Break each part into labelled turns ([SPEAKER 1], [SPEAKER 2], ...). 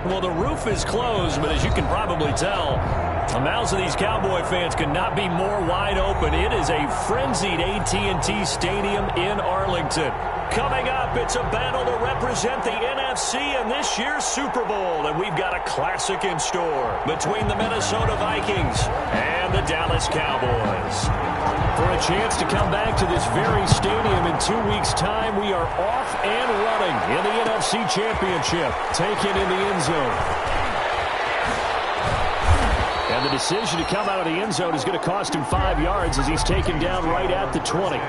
[SPEAKER 1] Well, the roof is closed, but as you can probably tell, the mouths of these Cowboy fans could not be more wide open. It is a frenzied AT&T Stadium in Arlington. Coming up, it's a battle to represent the NFC in this year's Super Bowl, and we've got a classic in store between the Minnesota Vikings and the Dallas Cowboys. For a chance to come back to this very stadium in 2 weeks' time, we are off and running in the NFC Championship, taken in the end zone. And the decision to come out of the end zone is going to cost him 5 yards as he's taken down right at the 20.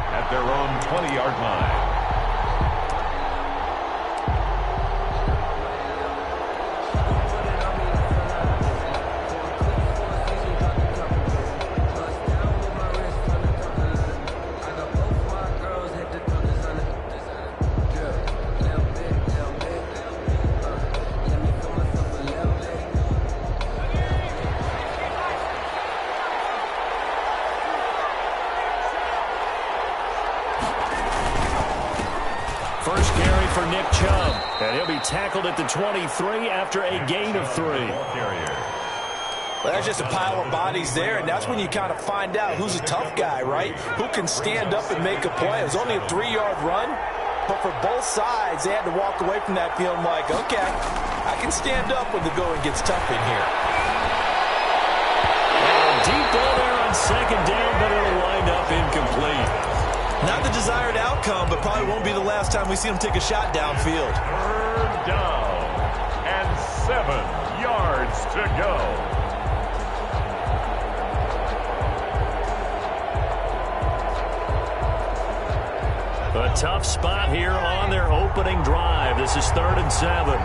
[SPEAKER 2] At their own 20-yard line.
[SPEAKER 1] And he'll be tackled at the 23 after a gain of 3.
[SPEAKER 3] Well, that's just a pile of bodies there, and that's when you kind of find out who's a tough guy, right? Who can stand up and make a play. It was only a 3-yard run, but for both sides, they had to walk away from that feeling like, okay, I can stand up when the going gets tough in here.
[SPEAKER 1] And deep ball there on second down, but it'll wind up incomplete.
[SPEAKER 3] Not the desired outcome, but probably won't be the last time we see him take a shot downfield.
[SPEAKER 2] 3rd down and 7 yards to go.
[SPEAKER 1] A tough spot here on their opening drive. This is 3rd and 7.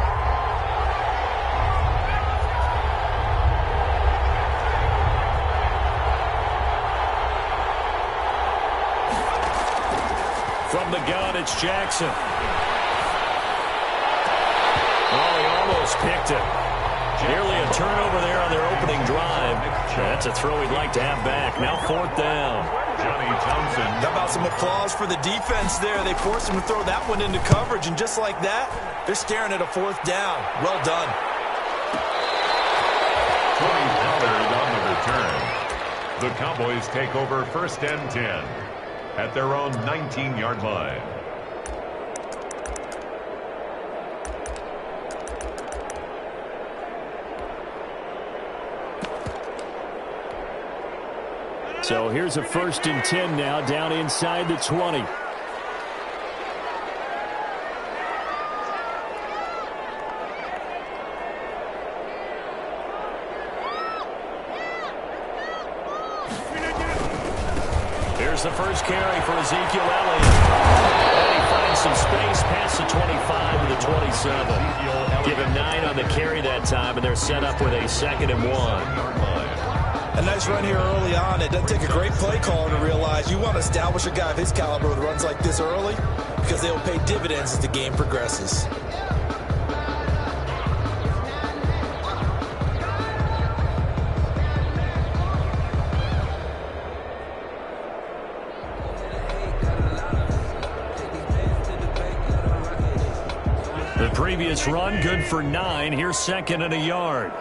[SPEAKER 1] From the gun, it's Jackson. Oh, he almost picked it. Nearly a turnover there on their opening drive. That's a throw he'd like to have back. Now 4th down.
[SPEAKER 2] Johnny Townsend.
[SPEAKER 3] How about some applause for the defense there? They forced him to throw that one into coverage, and just like that, they're staring at a 4th down. Well done.
[SPEAKER 2] Tony Pollard on the return. The Cowboys take over 1st and 10 at their own 19-yard line.
[SPEAKER 1] So here's a 1st and 10 now, down inside the 20. Here's the first carry for Ezekiel Elliott. And he finds some space past the 25 to the 27. Give him 9 on the carry that time, and they're set up with a 2nd and 1.
[SPEAKER 3] A nice run here early on. It doesn't take a great play caller to realize you want to establish a guy of his caliber with runs like this early because they'll pay dividends as the game progresses.
[SPEAKER 1] The previous run, good for 9. Here's 2nd and a yard.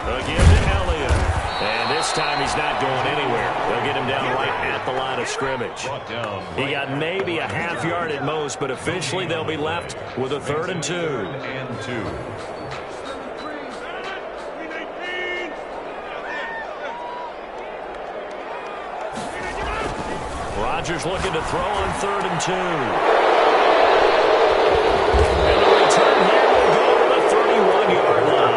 [SPEAKER 1] Again to Elliott. And this time he's not going anywhere. They'll get him down right at the line of scrimmage. He got maybe a half yard at most, but officially they'll be left with a 3rd and 2. Rodgers looking to throw on 3rd and 2. And the return here will go to the 31-yard line.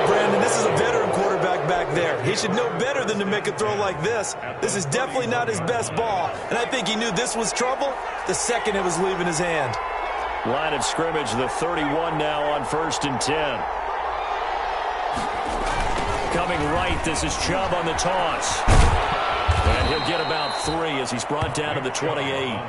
[SPEAKER 3] Brandon, this is a veteran quarterback back there. He should know better than to make a throw like this. This is definitely not his best ball, and I think he knew this was trouble the second it was leaving his hand.
[SPEAKER 1] Line of scrimmage, the 31 now on 1st and 10. Coming right, this is Chubb on the toss. And he'll get about 3 as he's brought down to the 28.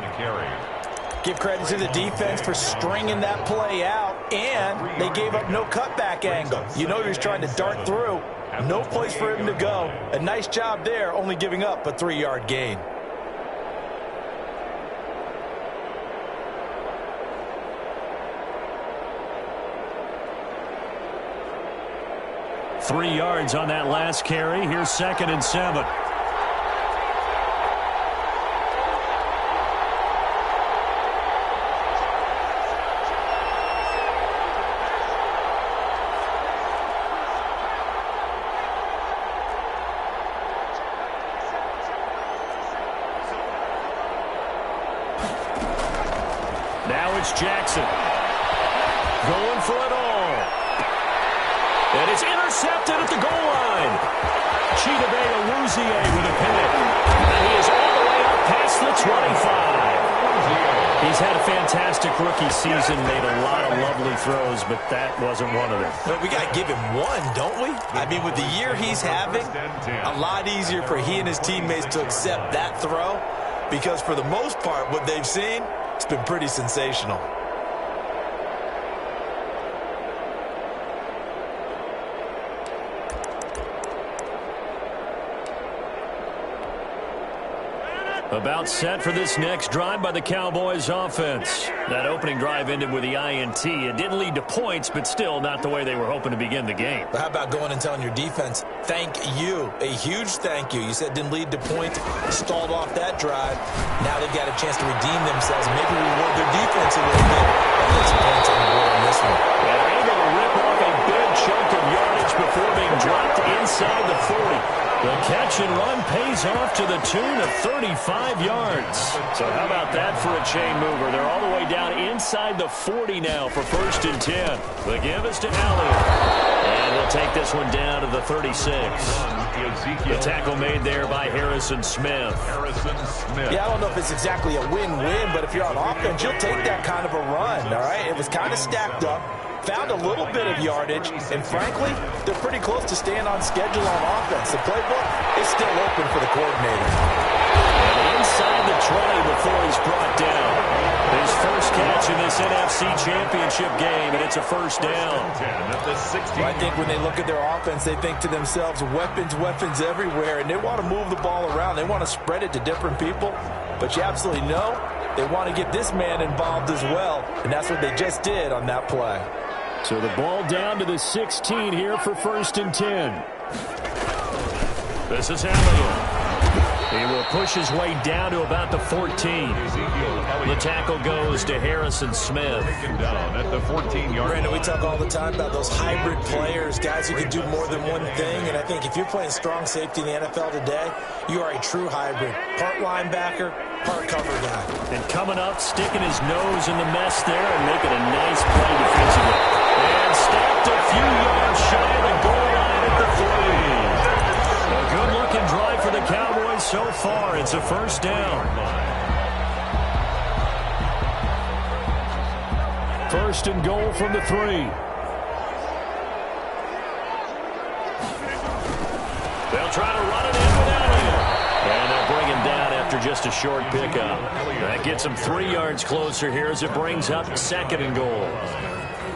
[SPEAKER 3] Give credit to the defense for stringing that play out, and they gave up no cutback angle. You know he was trying to dart through. No place for him to go. A nice job there, only giving up a 3-yard gain.
[SPEAKER 1] Three yards on that last carry. Here's 2nd and 7. Now it's Jackson going for it all. And it's intercepted at the goal line. Chidobe Awuzie with a pick. And he is all the way up past the 25. He's had a fantastic rookie season, made a lot of lovely throws, but that wasn't one of them.
[SPEAKER 3] But we got to give him one, don't we? I mean, with the year he's having, a lot easier for he and his teammates to accept that throw because for the most part, what they've seen, it's been pretty sensational.
[SPEAKER 1] About set for this next drive by the Cowboys offense. That opening drive ended with the INT. It didn't lead to points, but still not the way they were hoping to begin the game.
[SPEAKER 3] But how about going and telling your defense, thank you, a huge thank you. You said didn't lead to points, stalled off that drive. Now they've got a chance to redeem themselves, maybe reward their defense a little bit. Get some points on the board on this one.
[SPEAKER 1] And able to rip off a big chunk of yardage before being dropped inside the 40. The catch and run pays off to the tune of 35 yards. So how about that for a chain mover? They're all the way down inside the 40 now for 1st and 10. The give is to Elliott. And we'll take this one down to the 36. The tackle made there by Harrison Smith.
[SPEAKER 3] Yeah, I don't know if it's exactly a win-win, but if you're on offense, you'll take that kind of a run, all right? It was kind of stacked up. Found a little bit of yardage, and frankly, they're pretty close to staying on schedule on offense. The playbook is still open for the coordinator.
[SPEAKER 1] And inside the 20 before he's brought down. His first catch in this NFC Championship game, and it's a first down.
[SPEAKER 3] Well, I think when they look at their offense, they think to themselves, weapons everywhere, and they want to move the ball around. They want to spread it to different people, but you absolutely know they want to get this man involved as well, and that's what they just did on that play.
[SPEAKER 1] So the ball down to the 16 here for 1st and 10. This is Elliott. He will push his way down to about the 14. The tackle goes to Harrison Smith.
[SPEAKER 2] Down at the 14-yard
[SPEAKER 3] Brandon, we
[SPEAKER 2] line.
[SPEAKER 3] talk all the time about those hybrid players, guys who can do more than one thing, and I think if you're playing strong safety in the NFL today, you are a true hybrid. Part linebacker, part cover guy.
[SPEAKER 1] And coming up, sticking his nose in the mess there and making a nice play defensively. And stopped a few yards shy of the goal line at the 3. A good-looking drive for the Cowboys so far. It's a first down. 1st and goal from the 3. They'll try to run it in with Elliott. And they'll bring him down after just a short pickup. That gets him 3 yards closer here as it brings up 2nd and goal.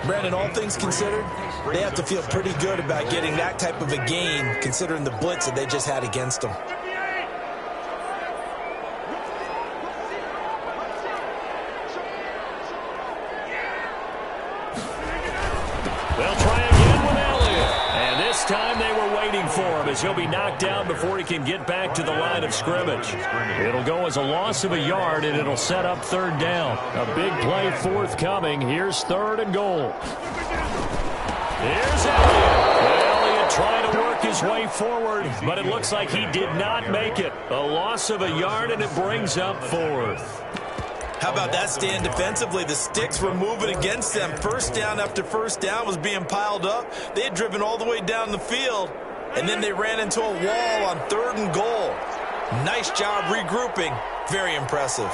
[SPEAKER 3] Brandon, all things considered, they have to feel pretty good about getting that type of a gain, considering the blitz that they just had against them.
[SPEAKER 1] They'll try again with Elliott. And this time they were waiting for him as he'll be knocked down before he can get back to the line of scrimmage. It'll go as a loss of a yard, and it'll set up 3rd down. A big play forthcoming. Here's 3rd and goal. Here's Elliott. Elliott trying to work his way forward, but it looks like he did not make it. A loss of a yard, and it brings up 4th.
[SPEAKER 3] How about that stand defensively? The sticks were moving against them. First down after first down was being piled up. They had driven all the way down the field, and then they ran into a wall on 3rd and goal. Nice job regrouping. Very impressive.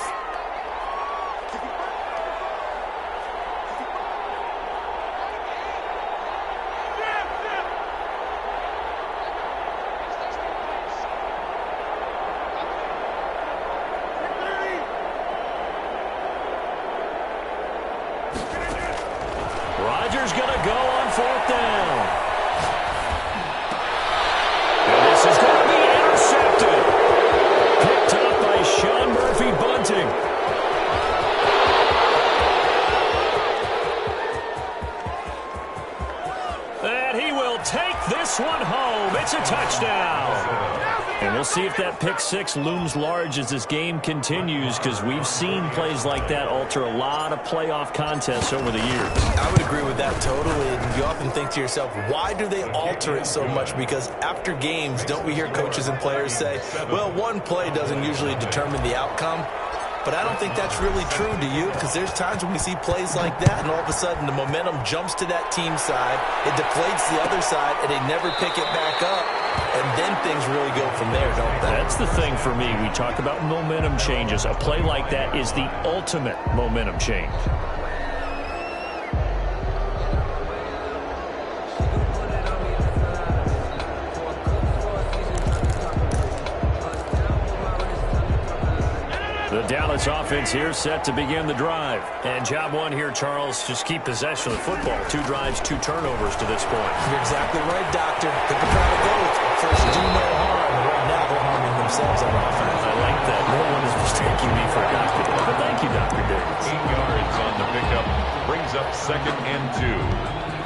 [SPEAKER 1] Rodgers going to go on 4th down. And this is going to be intercepted. Picked up by Sean Murphy-Bunting. And he will take this one home. It's a touchdown. And we'll see if that pick 6 looms large as this game continues, because we've seen plays like that alter a lot of playoff contests over the years.
[SPEAKER 3] I would agree with that totally. And you often think to yourself, why do they alter it so much? Because after games, don't we hear coaches and players say, well, one play doesn't usually determine the outcome? But I don't think that's really true, do you? Because there's times when we see plays like that, and all of a sudden the momentum jumps to that team side, it deflates the other side, and they never pick it back up, and then things really go from there, don't they?
[SPEAKER 1] That's the thing for me. We talk about momentum changes. A play like that is the ultimate momentum change. The Dallas offense here set to begin the drive. And job one here, Charles, just keep possession of the football. 2 drives, 2 turnovers to this point.
[SPEAKER 3] You're exactly right, Doctor. Pick a try to go with first do no harm. Right now they're harming themselves on offense.
[SPEAKER 1] I like that. No one is mistaking me for a doctor. But thank you, Dr. Davis.
[SPEAKER 2] 8 yards on the pickup. Brings up 2nd and 2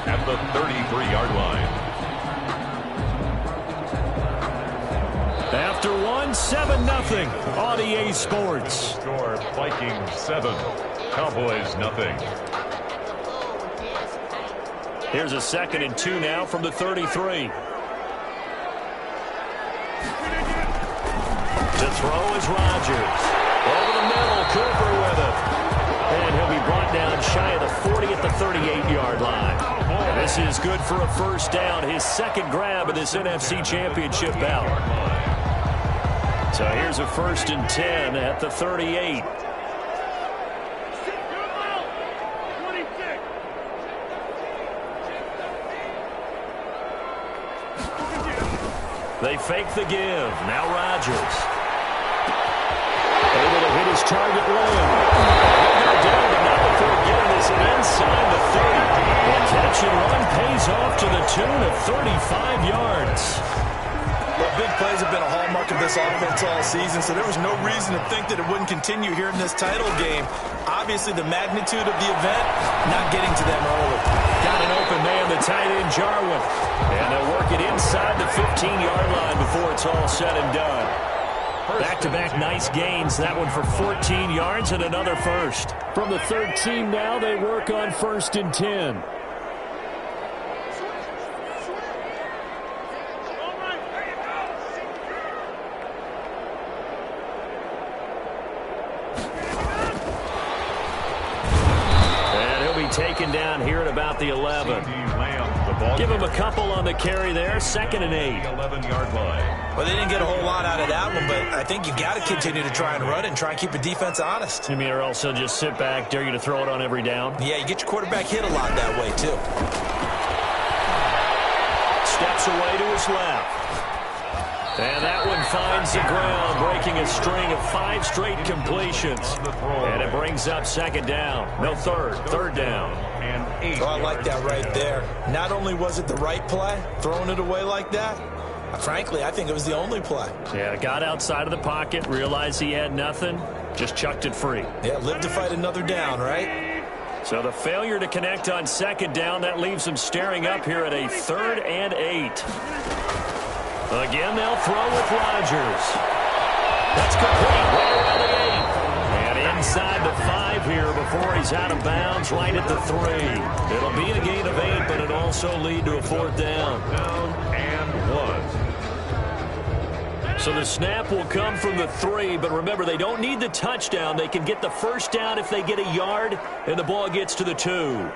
[SPEAKER 2] at the 33-yard line.
[SPEAKER 1] After one, 7-0 on EA Sports.
[SPEAKER 2] Score Vikings 7, Cowboys nothing.
[SPEAKER 1] Here's a 2nd and 2 now from the 33. To throw is Rodgers. Over the middle, Cooper with it. And he'll be brought down shy of the 40 at the 38-yard line. And this is good for a first down, his 2nd grab of this NFC Championship bout. So here's a 1st and 10 at the 38. They fake the give. Now Rodgers. target Lamb. They're going to do it, but not before getting this inside the 30. The catch and run pays off to the tune of 35 yards.
[SPEAKER 3] Well, big plays have been a hallmark of this offense all season, so there was no reason to think that it wouldn't continue here in this title game. Obviously, the magnitude of the event, not getting to them early.
[SPEAKER 1] Got an open man, the tight end, Jarwin. And they'll work it inside the 15-yard line before it's all said and done. Back-to-back nice gains. That one for 14 yards and another first. From the 13 now, they work on 1st and 10. Taken down here at about the 11. Give him a couple on the carry there. 2nd and 8.
[SPEAKER 2] 11-yard line.
[SPEAKER 3] Well, they didn't get a whole lot out of that one, but I think you got to continue to try and run and try and keep the defense honest.
[SPEAKER 1] You mean, or else he'll just sit back, dare you to throw it on every down?
[SPEAKER 3] Yeah, you get your quarterback hit a lot that way, too.
[SPEAKER 1] Steps away to his left. And that one finds the ground, breaking a string of 5 straight completions. And it brings up 2nd down. No, 3rd down.
[SPEAKER 2] And 8.
[SPEAKER 3] Oh, I like that right there. Not only was it the right play, throwing it away like that, frankly, I think it was the only play.
[SPEAKER 1] Yeah, got outside of the pocket, realized he had nothing, just chucked it free.
[SPEAKER 3] Yeah, live to fight another down, right?
[SPEAKER 1] So the failure to connect on 2nd down, that leaves him staring up here at a 3rd and 8. Again, they'll throw with Rodgers. That's complete right around the 8. And inside the 5 here before he's out of bounds, right at the 3. It'll be a gain of 8, but it'll also lead to a 4th down.
[SPEAKER 2] Down and 1.
[SPEAKER 1] So the snap will come from the 3, but remember, they don't need the touchdown. They can get the 1st down if they get a yard, and the ball gets to the 2.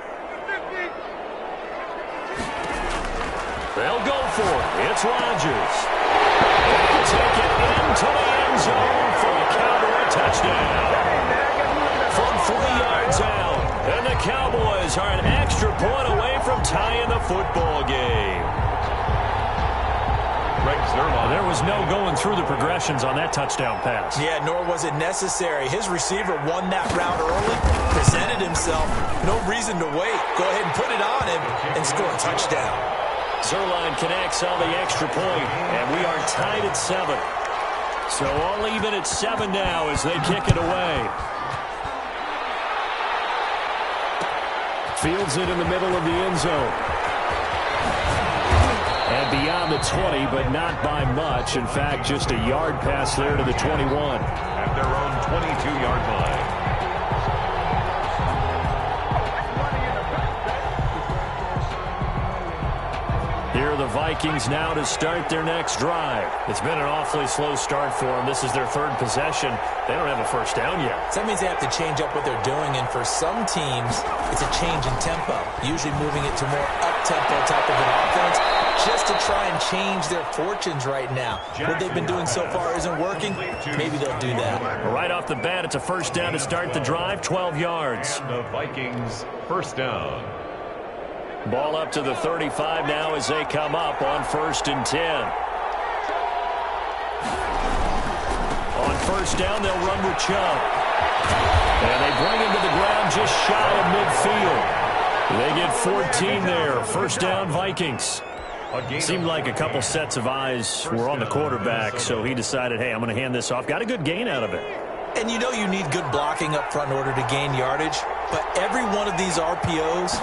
[SPEAKER 1] They'll go for it. It's Rodgers. They'll take it into the end zone for a Cowboy touchdown. From 3 yards out. And the Cowboys are an extra point away from tying the football game. There was no going through the progressions on that touchdown pass.
[SPEAKER 3] Yeah, nor was it necessary. His receiver won that route early, presented himself. No reason to wait. Go ahead and put it on him and score a touchdown.
[SPEAKER 1] Zerline connects on the extra point, and we are tied at 7. So all even at 7 now as they kick it away. Fields it in the middle of the end zone. And beyond the 20, but not by much. In fact, just a yard pass there to the 21.
[SPEAKER 2] At their own 22-yard line.
[SPEAKER 1] Here are the Vikings now to start their next drive. It's been an awfully slow start for them. This is their 3rd possession. They don't have a 1st down yet.
[SPEAKER 3] So that means they have to change up what they're doing, and for some teams, it's a change in tempo, usually moving it to more up-tempo type of an offense, just to try and change their fortunes right now. What they've been doing so far isn't working. Maybe they'll do that.
[SPEAKER 1] Right off the bat, it's a 1st down to start the drive, 12 yards.
[SPEAKER 2] And the Vikings 1st down.
[SPEAKER 1] Ball up to the 35 now as they come up on 1st and 10. On 1st down, they'll run with Chubb. And they bring him to the ground just shy of midfield. They get 14 there. 1st down, Vikings. Seemed like a couple sets of eyes were on the quarterback, so he decided, hey, I'm going to hand this off. Got a good gain out of it.
[SPEAKER 3] And you know you need good blocking up front in order to gain yardage, but every one of these RPOs,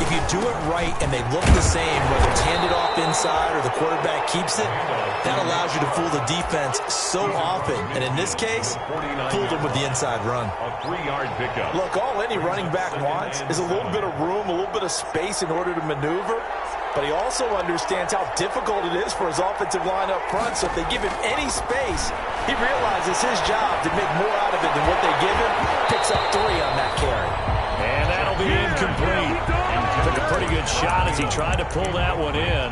[SPEAKER 3] if you do it right and they look the same, whether it's handed off inside or the quarterback keeps it, that allows you to fool the defense so often. And in this case, fooled them with the inside run.
[SPEAKER 2] A 3-yard pickup.
[SPEAKER 3] Look, all any running back wants is a little bit of room, a little bit of space in order to maneuver. But he also understands how difficult it is for his offensive line up front. So if they give him any space, he realizes his job to make more out of it than what they give him. Picks up 3 on that carry.
[SPEAKER 1] And that'll be incomplete. Took a pretty good shot as he tried to pull that one in.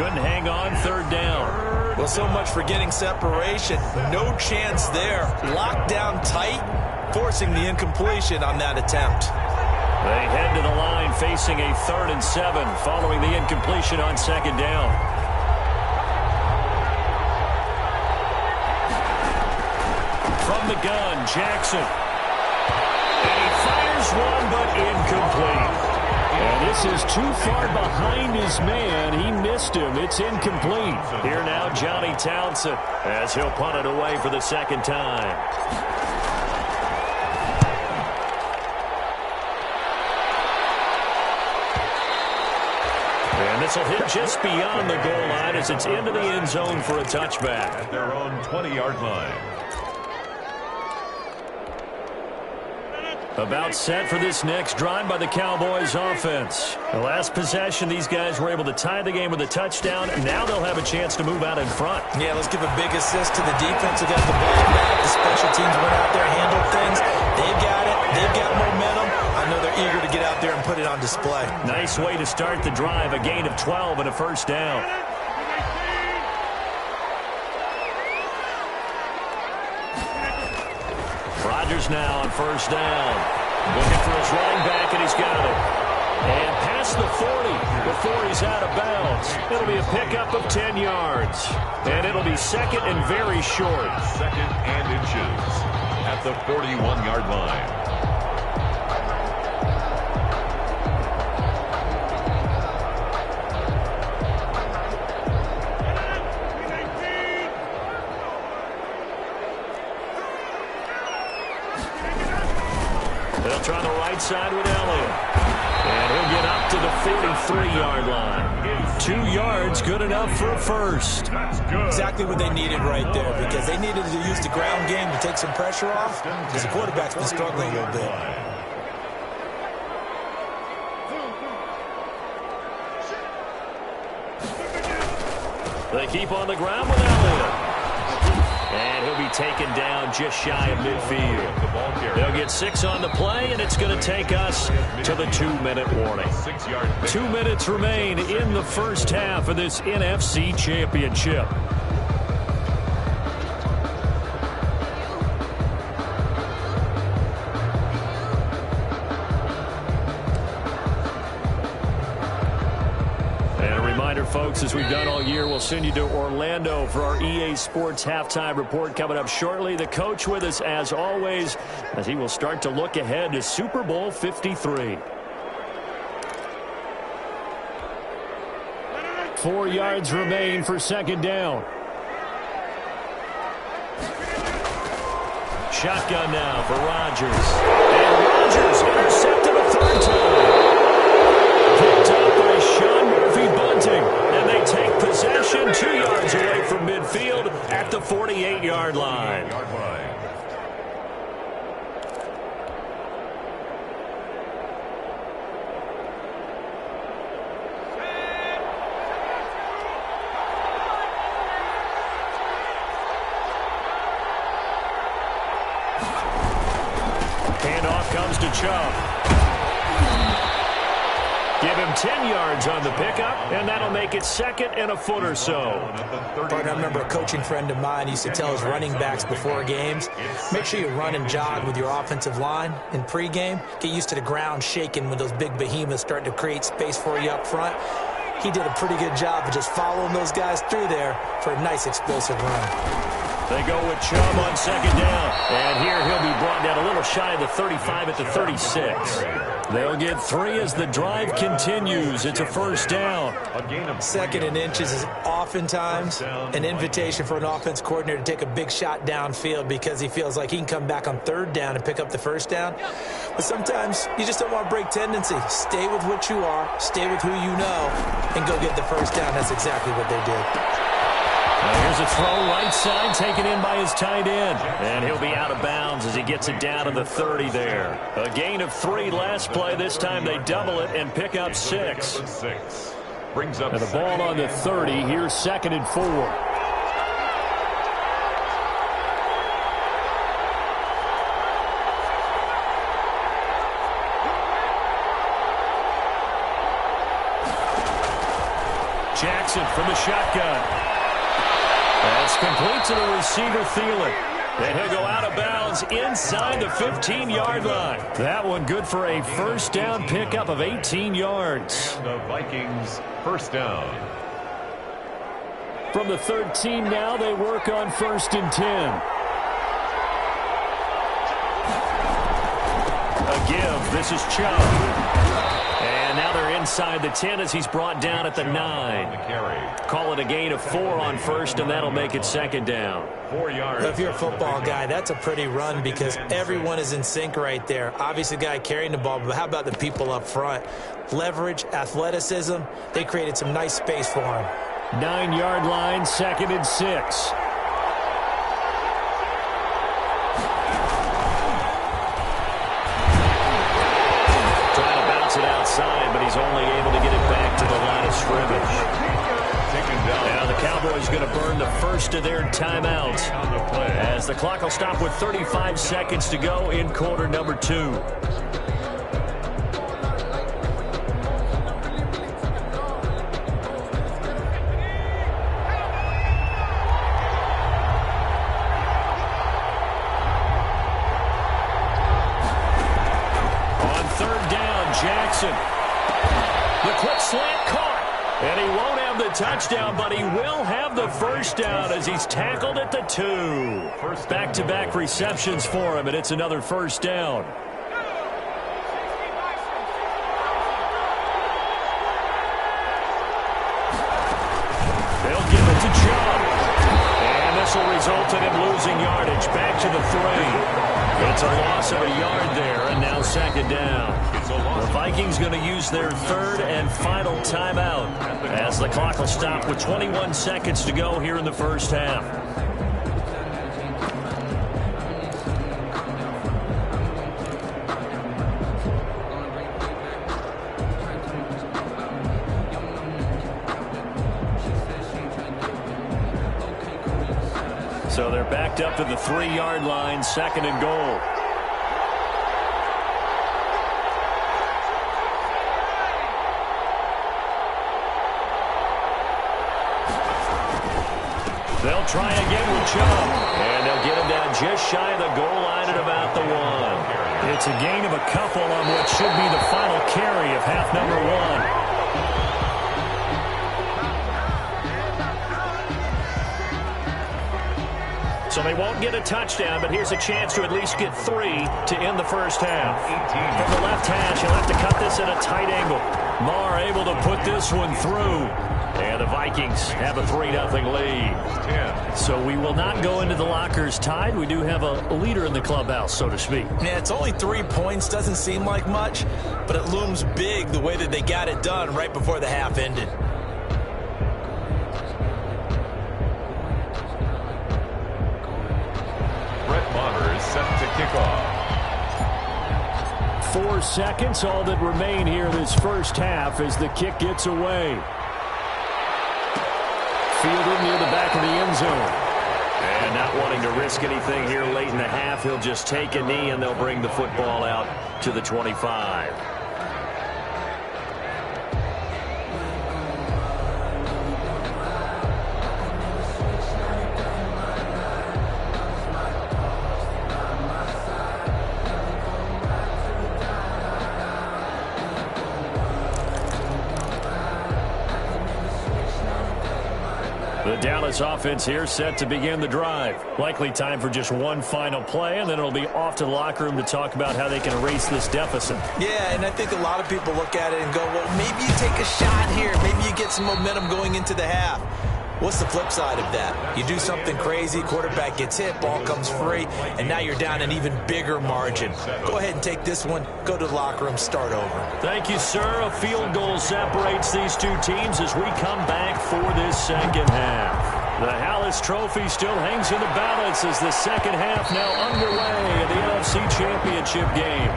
[SPEAKER 1] Couldn't hang on, 3rd down.
[SPEAKER 3] Well, so much for getting separation. No chance there. Locked down tight, forcing the incompletion on that attempt.
[SPEAKER 1] They head to the line facing a 3rd and 7 following the incompletion on 2nd down. from the gun, Jackson. And he fires one, but incomplete. And this is too far behind his man. He missed him. It's incomplete. Here now, Johnny Townsend, as he'll punt it away for the second time. And this will hit just beyond the goal line as it's into the end zone for a touchback.
[SPEAKER 2] At their own 20-yard line.
[SPEAKER 1] About set for this next drive by the Cowboys offense. The last possession, these guys were able to tie the game with a touchdown. Now they'll have a chance to move out in front.
[SPEAKER 3] Yeah, let's give a big assist to the defense who got the ball back. The special teams went out there, handled things. They've got it. They've got momentum. I know they're eager to get out there and put it on display.
[SPEAKER 1] Nice way to start the drive. A gain of 12 and a first down. Rodgers now on first down. Looking for his running back, and he's got it. And past the 40 before he's out of bounds. It'll be a pickup of 10 yards. And it'll be second and very short.
[SPEAKER 2] Second and inches at the 41-yard line.
[SPEAKER 1] They'll try the right side with Elliott. And he'll get up to the 43-yard line. 2 yards, good enough for a first.
[SPEAKER 2] That's good.
[SPEAKER 3] Exactly what they needed right there, because they needed to use the ground game to take some pressure off, because the quarterback's been struggling a little bit.
[SPEAKER 1] They keep on the ground with Elliott. And he'll be taken down just shy of midfield. They'll get 6 on the play, and it's going to take us to the 2-minute warning. 2 minutes remain in the first half of this NFC Championship. Folks, as we've done all year, we'll send you to Orlando for our EA Sports halftime report coming up shortly. The coach with us, as always, as he will start to look ahead to Super Bowl 53. 4 yards remain for second down. Shotgun now for Rodgers. And Rodgers intercepted a third time. Picked up by Sean Murphy-Bunting. And they take possession 2 yards away from midfield at the 48-yard line. Handoff comes to Chubb. Give him 10 yards on the pickup, and that'll make it second and a foot or so.
[SPEAKER 3] I remember a coaching friend of mine used to tell his running backs before games, make sure you run and jog with your offensive line in pregame. Get used to the ground shaking when those big behemoths start to create space for you up front. He did a pretty good job of just following those guys through there for a nice explosive run.
[SPEAKER 1] They go with Chubb on second down. And here he'll be brought down a little shy of the 35 at the 36. They'll get 3 as the drive continues. It's a first down.
[SPEAKER 3] Second and inches is oftentimes an invitation for an offense coordinator to take a big shot downfield because he feels like he can come back on third down and pick up the first down. But sometimes you just don't want to break tendency. Stay with what you are, stay with who you know, and go get the first down. That's exactly what they did.
[SPEAKER 1] Now here's a throw right side taken in by his tight end. And he'll be out of bounds as he gets it down to the 30 there. A gain of 3 last play. This time they double it and pick up 6.
[SPEAKER 2] Brings up
[SPEAKER 1] and the ball on the 30. Here's second and 4. Jackson from the shotgun. That's complete to the receiver, Thielen. And he'll go out of bounds inside the 15-yard line. That one good for a first down pickup of 18 yards.
[SPEAKER 2] And the Vikings first down.
[SPEAKER 1] From the 13 now, they work on first and 10. give. This is Chubb. And now they're inside the 10 as he's brought down at the 9. Call it a gain of 4 on first, and that'll make it second down.
[SPEAKER 2] 4 yards.
[SPEAKER 3] If you're a football guy, that's a pretty run because everyone is in sync right there. Obviously, the guy carrying the ball, but how about the people up front? Leverage, athleticism, they created some nice space for him.
[SPEAKER 1] 9-yard line, 2nd and 6. Outside, but he's only able to get it back to the line of scrimmage. Now the Cowboys going to burn the first of their timeouts as the clock will stop with 35 seconds to go in quarter number 2. Jackson. The quick slant caught. And he won't have the touchdown, but he will have the first down as he's tackled at the 2. Back-to-back receptions for him, and it's another first down. They'll give it to Chubb. And this will result in him losing yardage. Back to the 3. It's a loss of a yard there, and now second down. The Vikings going to use their third and final timeout as the clock will stop with 21 seconds to go here in the first half. So they're backed up to the 3-yard line, 2nd and goal. They'll try again with Chubb. And they'll get him down just shy of the goal line at about the 1. It's a gain of a couple on what should be the final carry of half number 1. So they won't get a touchdown, but here's a chance to at least get 3 to end the first half. From the left hash, he'll have to cut this at a tight angle. Marr able to put this one through. And the Vikings have a 3-0 lead. So we will not go into the lockers tied. We do have a leader in the clubhouse, so to speak.
[SPEAKER 3] Yeah, it's only 3 points. Doesn't seem like much, but it looms big the way that they got it done right before the half ended.
[SPEAKER 2] Set to kick off.
[SPEAKER 1] 4 seconds, all that remain here this first half as the kick gets away. Fielded near the back of the end zone. And not wanting to risk anything here late in the half, he'll just take a knee and they'll bring the football out to the 25. The Dallas offense here set to begin the drive. Likely time for just one final play, and then it'll be off to the locker room to talk about how they can erase this deficit.
[SPEAKER 3] Yeah, and I think a lot of people look at it and go, well, maybe you take a shot here. Maybe you get some momentum going into the half. What's the flip side of that? You do something crazy, quarterback gets hit, ball comes free, and now you're down an even bigger margin. Go ahead and take this one, go to the locker room, start over.
[SPEAKER 1] Thank you, sir. A field goal separates these two teams as we come back for this second half. The Hallis Trophy still hangs in the balance as the second half now underway in the NFC Championship game.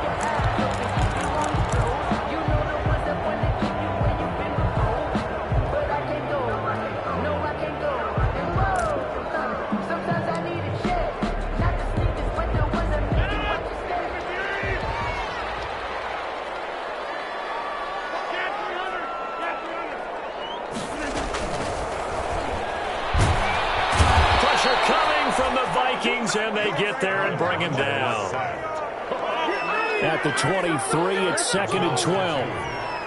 [SPEAKER 1] And they get there and bring him down. At the 23, it's 2nd and 12.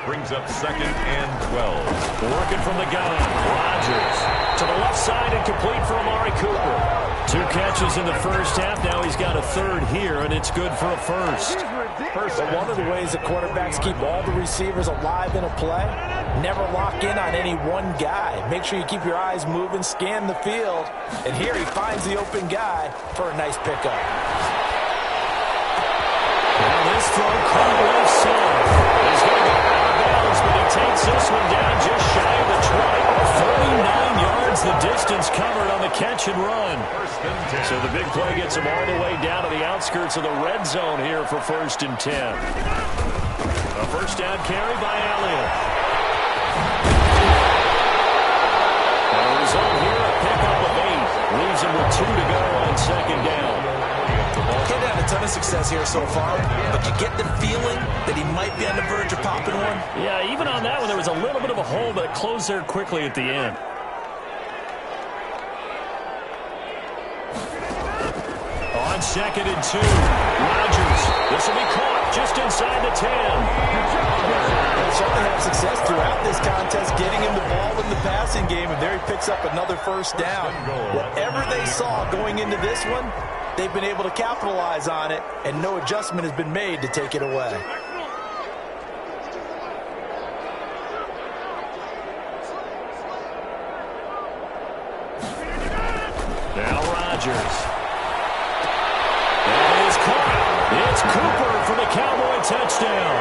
[SPEAKER 2] brings up 2nd and 12.
[SPEAKER 1] Working from the gun. Rodgers to the left side and complete for Amari Cooper. 2 catches in the first half. Now he's got a 3rd here, and it's good for a first.
[SPEAKER 3] But one of the ways that quarterbacks keep all the receivers alive in a play, never lock in on any one guy. Make sure you keep your eyes moving, scan the field. And here he finds the open guy for a nice pickup.
[SPEAKER 1] Now this throw caught left side. He's going to go out of bounds, but he takes this one down just shy of the 20. 39 yards the distance covered on the catch and run. So the big play gets him all the way down to the outskirts of the red zone here for 1st and 10. A first down carry by Elliott. The result here, a pickup of 8. Leaves him with 2 to go on 2nd down.
[SPEAKER 3] He'd had a ton of success here so far, but you get the feeling that he might be on the verge of popping one.
[SPEAKER 1] Yeah, even on that one, there was a little bit of a hole, but it closed there quickly at the end. On 2nd and 2, Rodgers. This will be caught just inside the 10.
[SPEAKER 3] They'll certainly have success throughout this contest, getting him the ball in the passing game, and there he picks up another first down. Whatever they saw going into this one, they've been able to capitalize on it, and no adjustment has been made to take it away.
[SPEAKER 1] Now Rodgers. That is caught. It's Cooper for the Cowboy touchdown.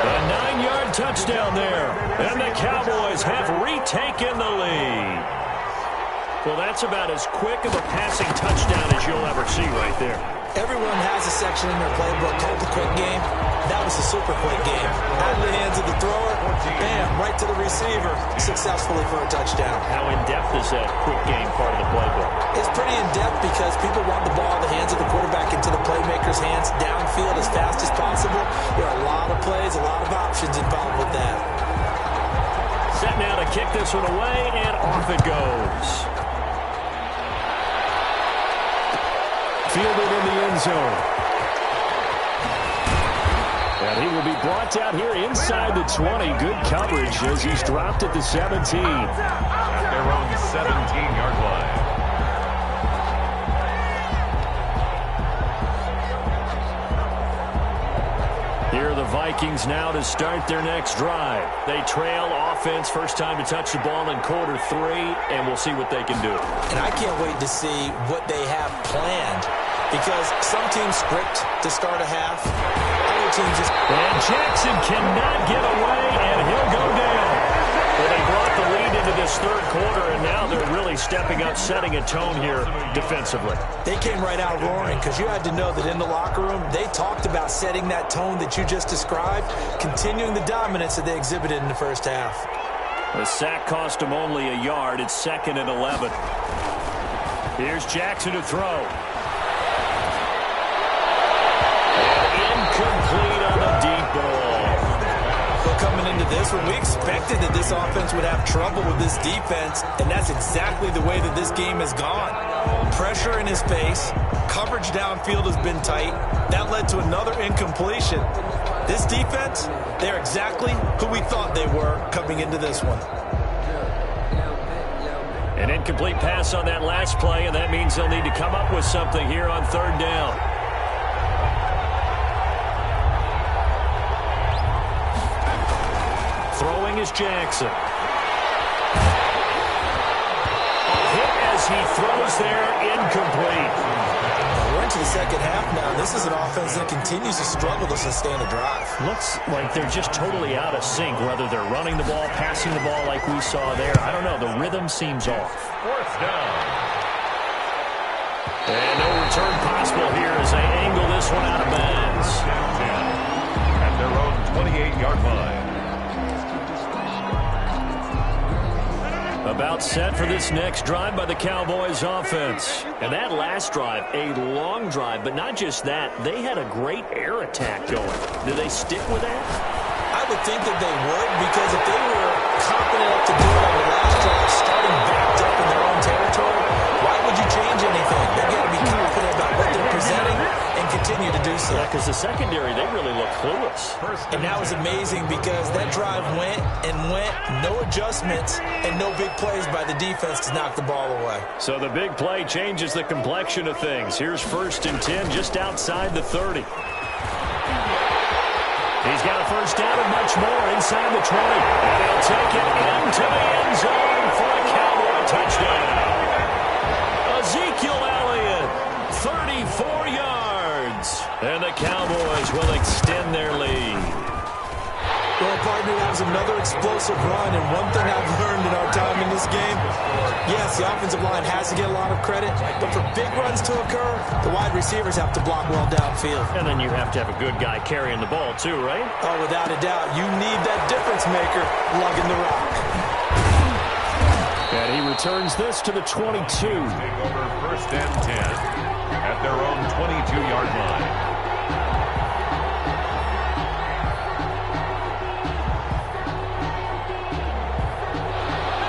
[SPEAKER 1] A 9-yard touchdown there. And the Cowboys have retaken the lead. Well, that's about as quick of a passing touchdown as you'll ever see right there.
[SPEAKER 3] Everyone has a section in their playbook called the quick game. That was the super quick game. Out of the hands of the thrower, bam, right to the receiver, successfully for a touchdown.
[SPEAKER 1] How in-depth is that quick game part of the playbook?
[SPEAKER 3] It's pretty in-depth because people want the ball in the hands of the quarterback into the playmaker's hands downfield as fast as possible. There are a lot of plays, a lot of options involved with that.
[SPEAKER 1] Set now to kick this one away, and off it goes. Fielded in the end zone. And he will be brought down here inside the 20. Good coverage as he's dropped at the 17.
[SPEAKER 2] At their own 17-yard line.
[SPEAKER 1] Here are the Vikings now to start their next drive. They trail offense, first time to touch the ball in quarter 3, and we'll see what they can do.
[SPEAKER 3] And I can't wait to see what they have planned, because some teams script to start a half. Other teams just...
[SPEAKER 1] And Jackson cannot get away, and he'll go down. Well, they brought the lead into this 3rd quarter, and now they're really stepping up, setting a tone here defensively.
[SPEAKER 3] They came right out roaring, because you had to know that in the locker room, they talked about setting that tone that you just described, continuing the dominance that they exhibited in the first half.
[SPEAKER 1] The sack cost him only a yard. It's 2nd and 11. Here's Jackson to throw. Incomplete on the deep ball.
[SPEAKER 3] Well, coming into this one, we expected that this offense would have trouble with this defense, and that's exactly the way that this game has gone. Pressure in his face, coverage downfield has been tight. That led to another incompletion. This defense, they're exactly who we thought they were coming into this one.
[SPEAKER 1] An incomplete pass on that last play, and that means they'll need to come up with something here on 3rd down. Throwing is Jackson. A hit as he throws there, incomplete.
[SPEAKER 3] We're into the second half now. This is an offense that continues to struggle to sustain a drive.
[SPEAKER 1] Looks like they're just totally out of sync, whether they're running the ball, passing the ball like we saw there. I don't know. The rhythm seems off.
[SPEAKER 2] 4th down.
[SPEAKER 1] And no return possible here as they angle this one out of bounds.
[SPEAKER 2] At their own 28-yard line.
[SPEAKER 1] About set for this next drive by the Cowboys offense. And that last drive, a long drive, but not just that. They had a great air attack going. Do they stick with that?
[SPEAKER 3] I would think that they would, because if they were confident enough to do it on the last drive, starting backed up in their own territory, why would you change anything? They've got to be confident about what they're presenting and continue to do so.
[SPEAKER 1] Yeah, because the secondary, they really look clueless.
[SPEAKER 3] And that was amazing because that drive went and went, no adjustments, and no big plays by the defense to knock the ball away.
[SPEAKER 1] So the big play changes the complexion of things. Here's 1st and 10 just outside the 30. He's got a first down and much more inside the 20. And he'll take it into the end zone for a Cowboy touchdown. Ezekiel Elliott, 34 yards. And the Cowboys will extend their lead.
[SPEAKER 3] Well, partner, that was another explosive run, and one thing I've learned in our time in this game, yes, the offensive line has to get a lot of credit, but for big runs to occur, the wide receivers have to block well downfield.
[SPEAKER 1] And then you have to have a good guy carrying the ball, too, right?
[SPEAKER 3] Oh, without a doubt. You need that difference maker lugging the rock.
[SPEAKER 1] And he returns this to the 22.
[SPEAKER 2] Take over 1st and 10 at their own 22-yard line.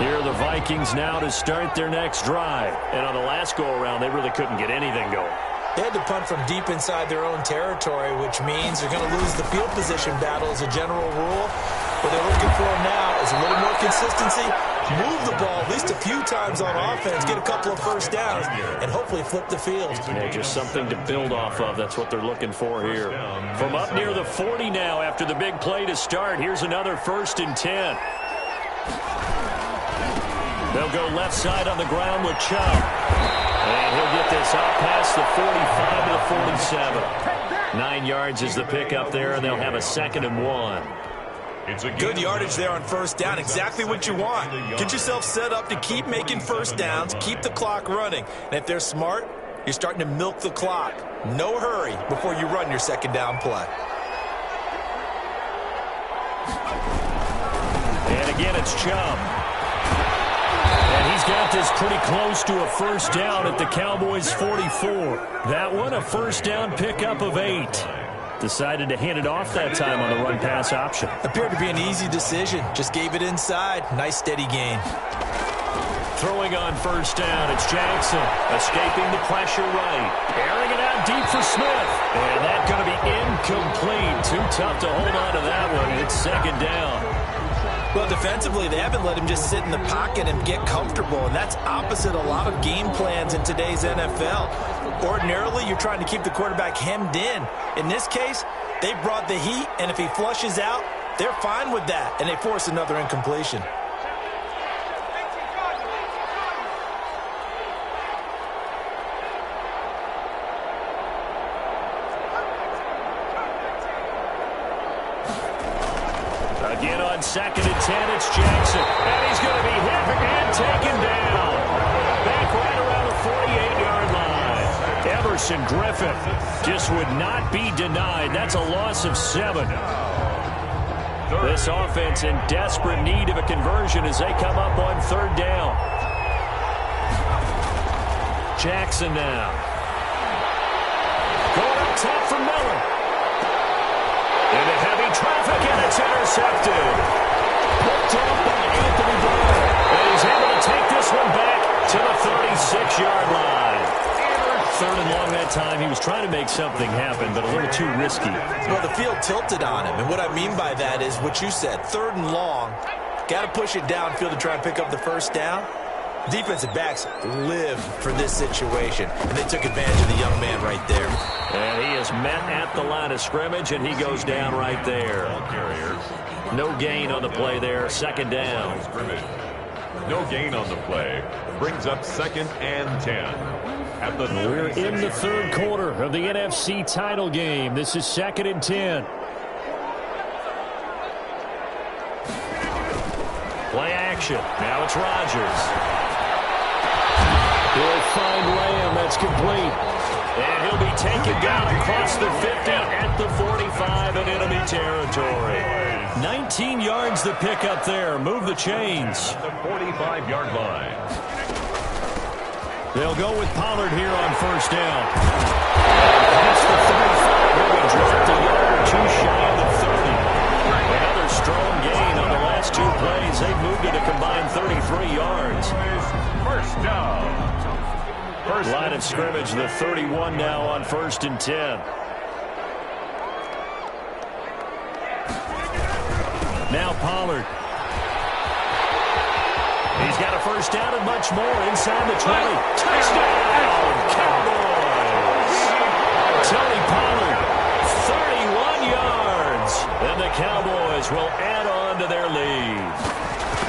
[SPEAKER 1] Here are the Vikings now to start their next drive. And on the last go-around, they really couldn't get anything going.
[SPEAKER 3] They had to punt from deep inside their own territory, which means they're going to lose the field position battle as a general rule. What they're looking for now is a little more consistency, move the ball at least a few times on offense, get a couple of first downs, and hopefully flip the field.
[SPEAKER 1] Yeah, just something to build off of. That's what they're looking for here. From up near the 40 now after the big play to start, here's another 1st and 10. They'll go left side on the ground with Chubb. And he'll get this out past the 45 to the 47. 9 yards is the pickup there, and they'll have a 2nd and 1.
[SPEAKER 2] It's a
[SPEAKER 3] good yardage there on first down. Exactly what you want. Get yourself set up to keep making first downs, keep the clock running. And if they're smart, you're starting to milk the clock. No hurry before you run your 2nd down play.
[SPEAKER 1] And again, it's Chubb. And he's got this pretty close to a first down at the Cowboys' 44. That one, a first down pickup of 8. Decided to hand it off that time on the run-pass option.
[SPEAKER 3] Appeared to be an easy decision. Just gave it inside. Nice, steady gain.
[SPEAKER 1] Throwing on first down, it's Jackson. Escaping the pressure right. Airing it out deep for Smith. And that's going to be incomplete. Too tough to hold on to that one. It's 2nd down.
[SPEAKER 3] Well, defensively, they haven't let him just sit in the pocket and get comfortable, and that's opposite a lot of game plans in today's NFL. Ordinarily, you're trying to keep the quarterback hemmed in. In this case, they brought the heat, and if he flushes out, they're fine with that, and they force another incompletion.
[SPEAKER 1] Again on 2nd and 10, it's Jackson. And he's going to be hit and taken down. Back right around the 48-yard line. Emerson Griffin just would not be denied. That's a loss of 7. This offense in desperate need of a conversion as they come up on 3rd down. Jackson now. Going up top for Miller. Into heavy traffic, and it's intercepted. Picked off by Anthony Brown. And he's able to take this one back to the 36-yard line. 3rd and long that time. He was trying to make something happen, but a little too risky.
[SPEAKER 3] Well, the field tilted on him, and what I mean by that is what you said. 3rd and long. Got to push it downfield to try and pick up the first down. Defensive backs live for this situation, and they took advantage of the young man right there.
[SPEAKER 1] And he is met at the line of scrimmage, and he goes down right there. No gain on the play there. 2nd down.
[SPEAKER 2] No gain on the play. Brings up 2nd and 10. At the
[SPEAKER 1] We're in the 3rd quarter of the NFC title game. This is 2nd and 10. Play action. Now it's Rodgers. He'll find Lamb. That's complete. And he'll be taken down across the 50 at the 45 in enemy territory. 19 yards the pick up there. Move the chains.
[SPEAKER 2] the 45-yard line.
[SPEAKER 1] They'll go with Pollard here on first down. Past the 35. He'll be dropped a yard or 2 shy of the 30. Another strong gain on the last 2 plays. They've moved it a combined 33 yards.
[SPEAKER 2] First down.
[SPEAKER 1] Line of scrimmage, the 31 now on 1st and 10. Now Pollard. He's got a first down and much more inside the 20. Touchdown, Cowboys! Tony Pollard, 31 yards. And the Cowboys will add on to their lead.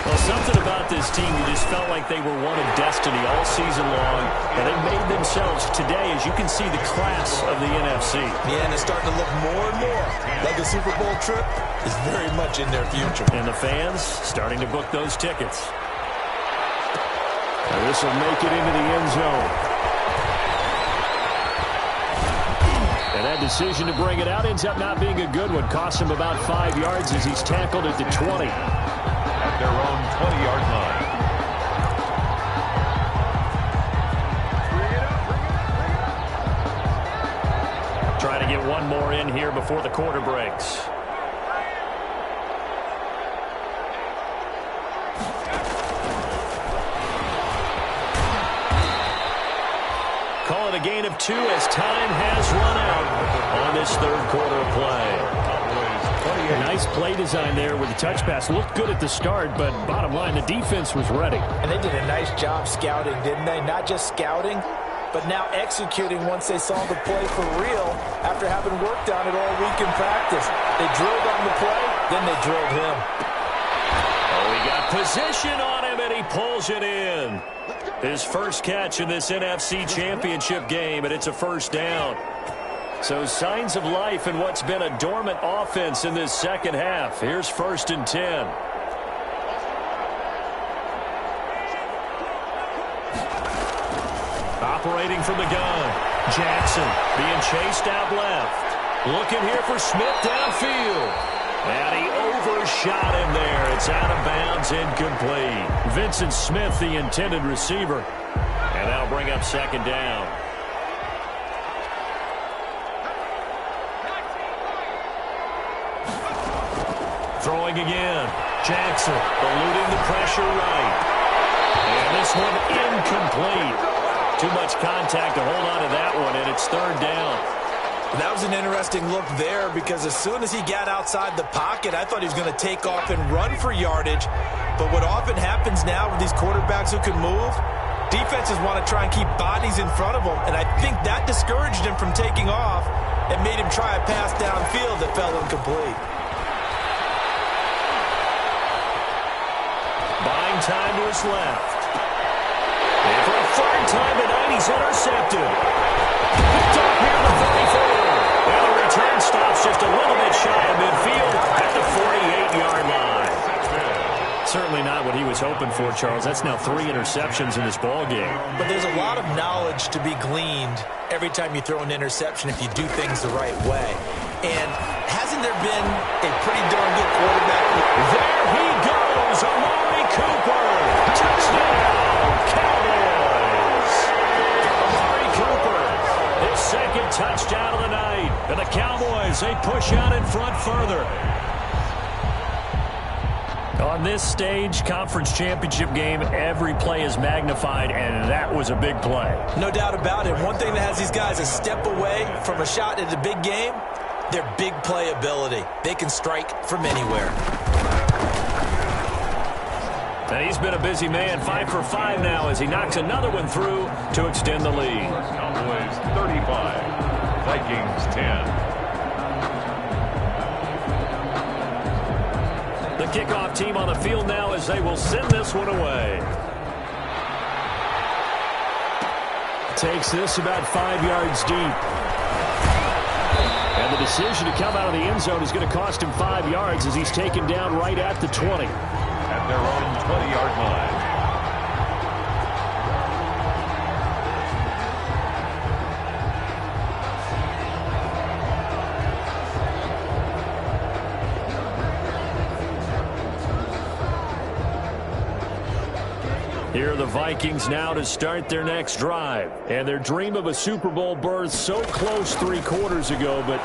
[SPEAKER 1] Well, something about this team, you just felt like they were one of destiny all season long. And they made themselves today, as you can see, the class of the NFC.
[SPEAKER 3] Yeah, and it's starting to look more and more like a Super Bowl trip is very much in their future.
[SPEAKER 1] And the fans starting to book those tickets. And this will make it into the end zone. And that decision to bring it out ends up not being a good one. Costs him about 5 yards as he's tackled at the 20.
[SPEAKER 2] At their own 20-yard line.
[SPEAKER 1] Try to get one more in here before the quarter breaks. Call it a gain of 2 as time has run out on this third quarter of play. Nice play design there with the touch pass. Looked good at the start, but bottom line, the defense was ready.
[SPEAKER 3] And they did a nice job scouting, didn't they? Not just scouting, but now executing once they saw the play for real after having worked on it all week in practice. They drilled on the play, then they drilled him.
[SPEAKER 1] Oh, he got position on him, and he pulls it in. His first catch in this NFC Championship game, and it's a first down. So signs of life in what's been a dormant offense in this second half. Here's 1st and 10. Operating from the gun. Jackson being chased out left. Looking here for Smith downfield. And he overshot him there. It's out of bounds, incomplete. Vincent Smith, the intended receiver. And that'll bring up 2nd down. Throwing again. Jackson eluding the pressure right. And this one incomplete. Too much contact to hold on to that one, and it's 3rd down.
[SPEAKER 3] That was an interesting look there because as soon as he got outside the pocket, I thought he was going to take off and run for yardage. But what often happens now with these quarterbacks who can move, defenses want to try and keep bodies in front of them, and I think that discouraged him from taking off and made him try a pass downfield that fell incomplete.
[SPEAKER 1] Buying time to his left. And for a 3rd time tonight, he's intercepted. Picked up here at the 34. And the return stops just a little bit shy of midfield at the 48-yard line. Certainly not what he was hoping for, Charles. That's now 3 interceptions in this ball game.
[SPEAKER 3] But there's a lot of knowledge to be gleaned every time you throw an interception if you do things the right way. And hasn't there been a pretty darn good quarterback?
[SPEAKER 1] There he goes, Amari Cooper. Touchdown, Cowboys. Amari Cooper, his 2nd touchdown of the night. And the Cowboys, they push out in front further. On this stage, conference championship game, every play is magnified, and that was a big play.
[SPEAKER 3] No doubt about it. One thing that has these guys a step away from a shot at a big game, their big play ability. They can strike from anywhere.
[SPEAKER 1] And he's been a busy man, 5 for 5 now as he knocks another one through to extend the lead.
[SPEAKER 2] Cowboys 35, Vikings 10.
[SPEAKER 1] The kickoff team on the field now as they will send this one away. Takes this about 5 yards deep. And the decision to come out of the end zone is going to cost him 5 yards as he's taken down right at the 20.
[SPEAKER 2] At their own 20-yard line.
[SPEAKER 1] Here are the Vikings now to start their next drive. And their dream of a Super Bowl berth so close 3 quarters ago, but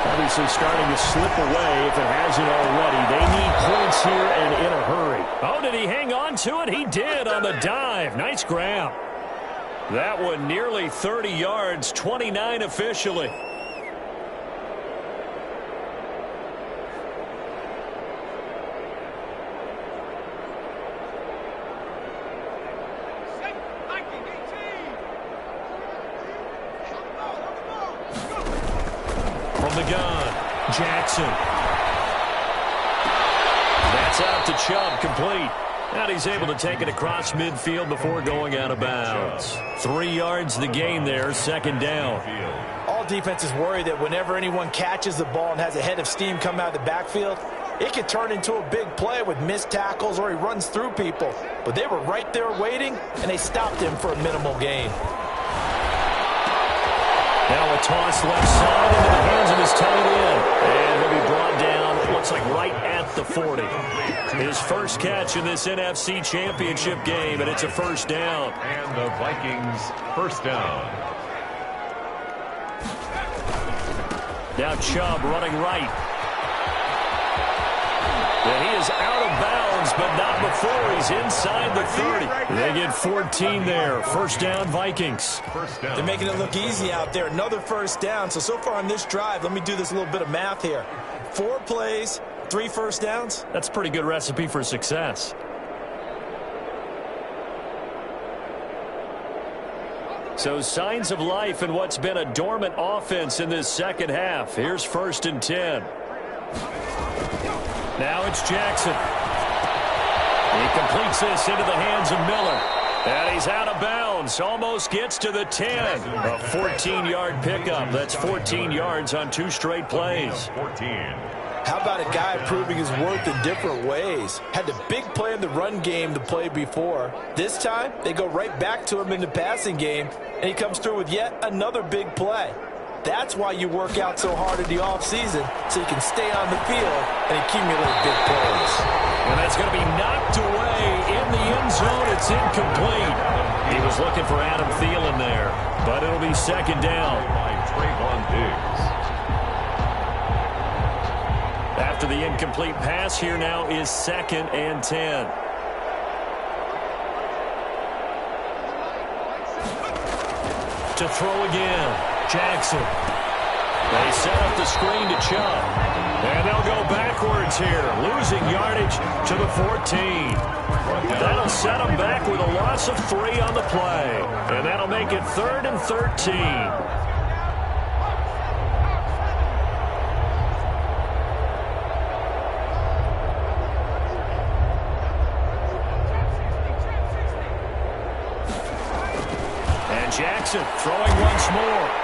[SPEAKER 1] obviously starting to slip away if it hasn't already. They need points here and in a hurry. Oh, did he hang on to it? He did on the dive. Nice grab. That one nearly 30 yards, 29 officially. Jackson. That's out to Chubb, complete. And he's able to take it across midfield before going out of bounds. 3 yards the gain there, second down.
[SPEAKER 3] All defenses worry that whenever anyone catches the ball and has a head of steam come out of the backfield, it could turn into a big play with missed tackles or he runs through people. But they were right there waiting, and they stopped him for a minimal gain.
[SPEAKER 1] Now a toss left side into the hands of his tight end. And he'll be brought down, looks like right at the 40. His first catch in this NFC Championship game, and it's a first down.
[SPEAKER 2] And the Vikings first down.
[SPEAKER 1] Now Chubb running right. And he is out of bounds, but not before he's inside the 30. They get 14 there. First down, Vikings.
[SPEAKER 3] They're making it look easy out there. Another first down. So far on this drive, let me do this little bit of math here. 4 plays, 3 first downs.
[SPEAKER 1] That's a pretty good recipe for success. So signs of life in what's been a dormant offense in this second half. Here's 1st and 10. Now it's Jackson. He completes this into the hands of Miller. And he's out of bounds. Almost gets to the 10. A 14-yard pickup. That's 14 yards on 2 straight plays.
[SPEAKER 2] 14.
[SPEAKER 3] How about a guy proving his worth in different ways? Had the big play in the run game the play before. This time, they go right back to him in the passing game, and he comes through with yet another big play. That's why you work out so hard in the offseason, so you can stay on the field and accumulate big plays.
[SPEAKER 1] And that's going to be knocked away in the end zone. It's incomplete. He was looking for Adam Thielen there, but it'll be second down. After the incomplete pass, here now is 2nd and 10. To throw again. Jackson. They set up the screen to Chubb. And they'll go backwards here, losing yardage to the 14. That'll set them back with a loss of 3 on the play. And that'll make it 3rd and 13. And Jackson throwing once more.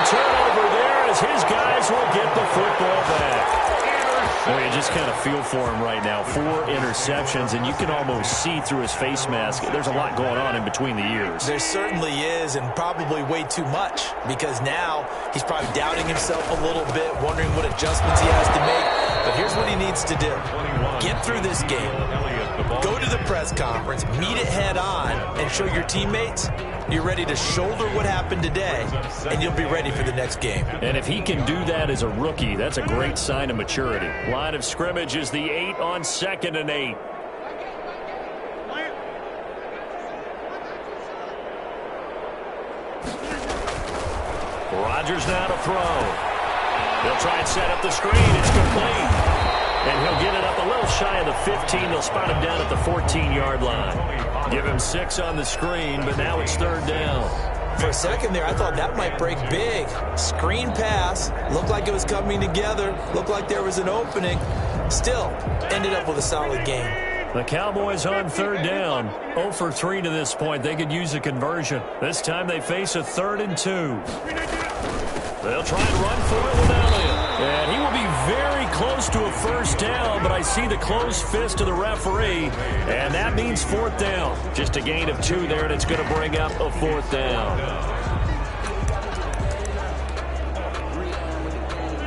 [SPEAKER 1] Turnover there as his guys will get the football back. Well, you just kind of feel for him right now. 4 interceptions, and you can almost see through his face mask. There's a lot going on in between the ears.
[SPEAKER 3] There certainly is, and probably way too much, because now he's probably doubting himself a little bit, wondering what adjustments he has to make. But here's what he needs to do. Get through this game. Go to the press conference, meet it head on, and show your teammates you're ready to shoulder what happened today, and you'll be ready for the next game.
[SPEAKER 1] And if he can do that as a rookie, that's a great sign of maturity. Line of scrimmage is the 8 on 2nd and 8. Rodgers now to throw. They'll try and set up the screen. It's complete. And he'll get it up a little shy of the 15. They'll spot him down at the 14-yard line. Give him 6 on the screen, but now it's 3rd down.
[SPEAKER 3] For a second there, I thought that might break big. Screen pass. Looked like it was coming together. Looked like there was an opening. Still, ended up with a solid game.
[SPEAKER 1] The Cowboys on 3rd down. 0 for 3 to this point. They could use a conversion. This time they face a 3rd and 2. They'll try and run for it with Elliott. And he will be very close to a first down, but I see the closed fist of the referee, and that means 4th down. Just a gain of 2 there, and it's going to bring up a 4th down.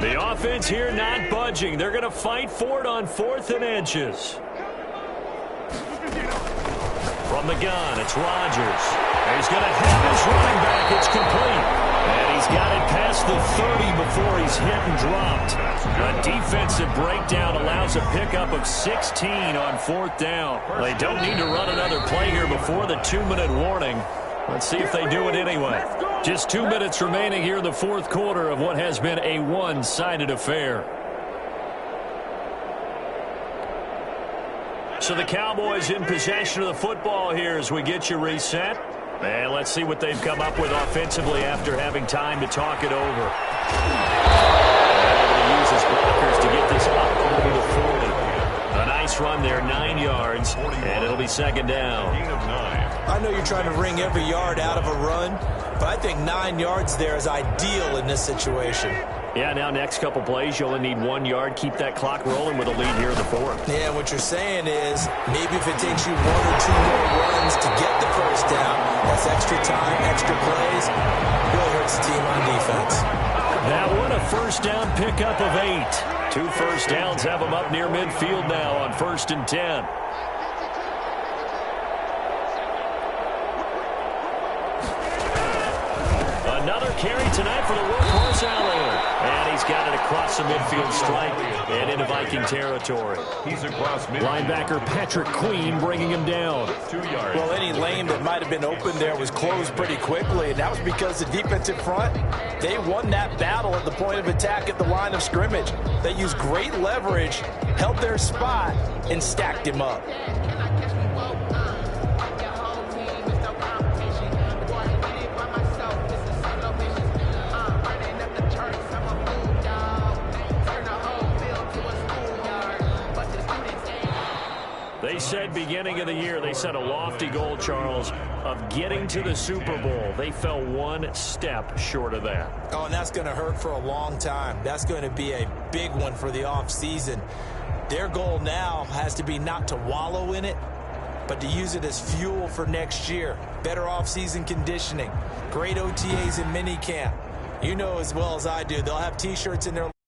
[SPEAKER 1] The offense here not budging. They're going to fight for it on 4th and inches. From the gun, it's Rodgers. He's going to have his running back. It's complete. And he's got it past the 30 before he's hit and dropped. A defensive breakdown allows a pickup of 16 on 4th down. They don't need to run another play here before the 2-minute warning. Let's see if they do it anyway. Just 2 minutes remaining here in the 4th quarter of what has been a one-sided affair. So the Cowboys in possession of the football here as we get you reset. And let's see what they've come up with offensively after having time to talk it over. Able to use his blockers to get this up over the 40. A nice run there, 9 yards, and it'll be second down.
[SPEAKER 3] I know you're trying to wring every yard out of a run, but I think 9 yards there is ideal in this situation.
[SPEAKER 1] Yeah, now next couple plays, you only need 1 yard. Keep that clock rolling with a lead here in the fourth.
[SPEAKER 3] Yeah, what you're saying is maybe if it takes you 1 or 2 more runs to get the first down, that's extra time, extra plays, really hurts the team on defense.
[SPEAKER 1] That one a first down pickup of 8. 2 first downs have them up near midfield now on 1st and 10. Another carry tonight for the workhorse Allen. And he's got it across the midfield stripe and into Viking territory.
[SPEAKER 2] He's across midfield.
[SPEAKER 1] Linebacker Patrick Queen bringing him down.
[SPEAKER 2] 2 yards.
[SPEAKER 3] Well, any lane that might have been open there was closed pretty quickly, and that was because the defensive front, they won that battle at the point of attack at the line of scrimmage. They used great leverage, held their spot, and stacked him up.
[SPEAKER 1] They said beginning of the year, they set a lofty goal, Charles, of getting to the Super Bowl. They fell 1 step short of that.
[SPEAKER 3] Oh, and that's going to hurt for a long time. That's going to be a big one for the offseason. Their goal now has to be not to wallow in it, but to use it as fuel for next year. Better offseason conditioning, great OTAs and minicamp. You know as well as I do, they'll have T-shirts in their